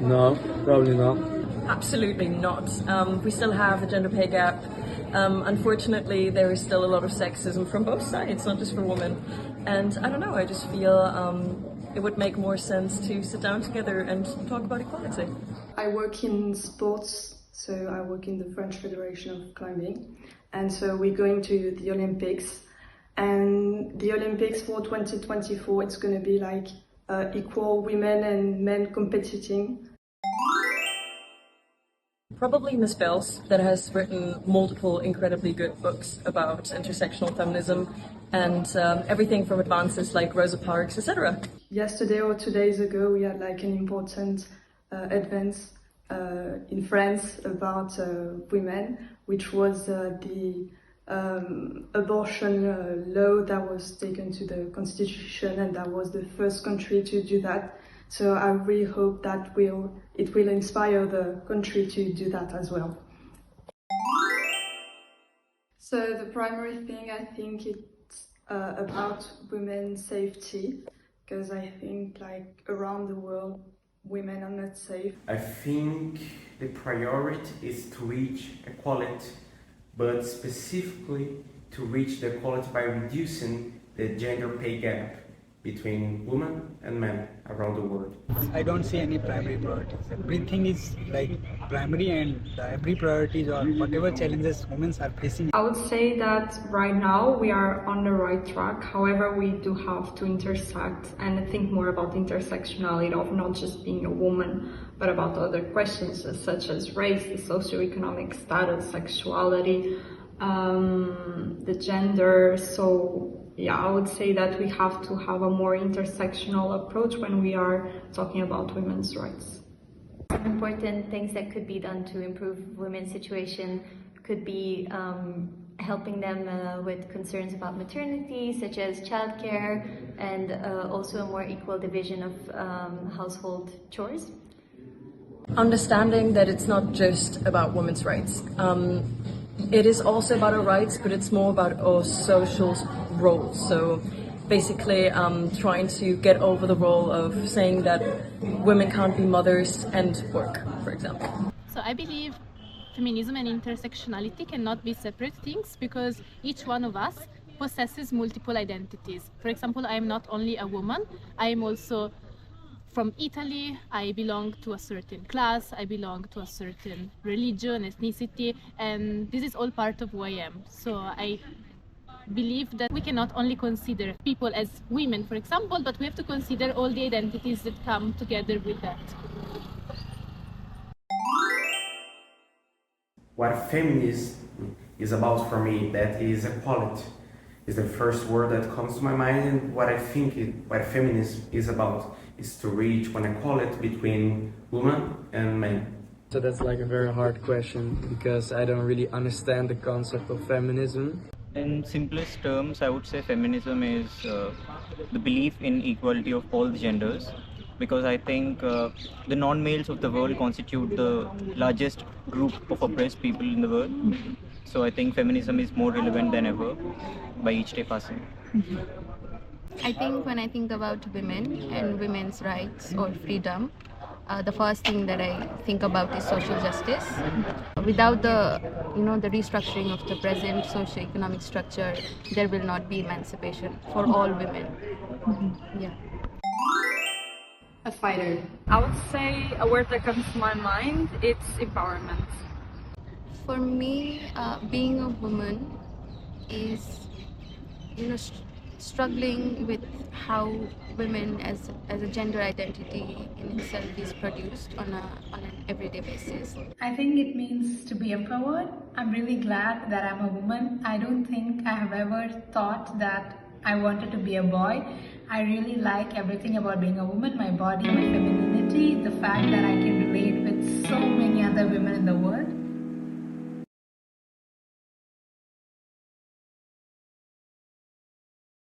No, probably not. Absolutely not. We still have a gender pay gap. Unfortunately, there is still a lot of sexism from both sides, not just for women. And I don't know, I just feel it would make more sense to sit down together and talk about equality. I work in sports, so I work in the French Federation of Climbing. And so we're going to the Olympics. And the Olympics for 2024, it's going to be like equal women and men competing. Probably Miss Bells, that has written multiple incredibly good books about intersectional feminism and everything from advances like Rosa Parks, etc. Yesterday or 2 days ago, we had like an important advance in France about women, which was the abortion law that was taken to the constitution, and that was the first country to do that. So I really hope that it will inspire the country to do that as well. So the primary thing, I think it's about women's safety, because I think like around the world women are not safe. I think the priority is to reach equality, but specifically to reach the equality by reducing the gender pay gap between women and men around the world. I don't see any primary priorities. Everything is like primary, and every priorities or whatever challenges women are facing. I would say that right now we are on the right track. However, we do have to intersect and think more about intersectionality of not just being a woman, but about other questions such as race, the socioeconomic status, sexuality, the gender. So yeah, I would say that we have to have a more intersectional approach when we are talking about women's rights. Some important things that could be done to improve women's situation could be helping them with concerns about maternity, such as childcare, and also a more equal division of household chores. Understanding that it's not just about women's rights. It is also about our rights, but it's more about our social roles. So basically trying to get over the role of saying that women can't be mothers and work, for example. So I believe feminism and intersectionality cannot be separate things, because each one of us possesses multiple identities. For example, I am not only a woman, I am also from Italy, I belong to a certain class, I belong to a certain religion, ethnicity, and this is all part of who I am. So I believe that we cannot only consider people as women, for example, but we have to consider all the identities that come together with that. What feminism is about for me, that is equality, is the first word that comes to my mind, and what I think what feminism is about is to reach one equality between women and men. So that's like a very hard question, because I don't really understand the concept of feminism. In simplest terms, I would say feminism is the belief in equality of all the genders, because I think the non-males of the world constitute the largest group of oppressed people in the world. So I think feminism is more relevant than ever by each day passing. I think when I think about women and women's rights or freedom, the first thing that I think about is social justice. Without the restructuring of the present socio-economic structure, there will not be emancipation for all women. Yeah. A fighter. I would say a word that comes to my mind, it's empowerment. For me, being a woman is, struggling with how women as a gender identity in itself is produced on an everyday basis. I think it means to be empowered. I'm really glad that I'm a woman. I don't think I have ever thought that I wanted to be a boy. I really like everything about being a woman, my body, my femininity, the fact that I can relate with so many other women in the world.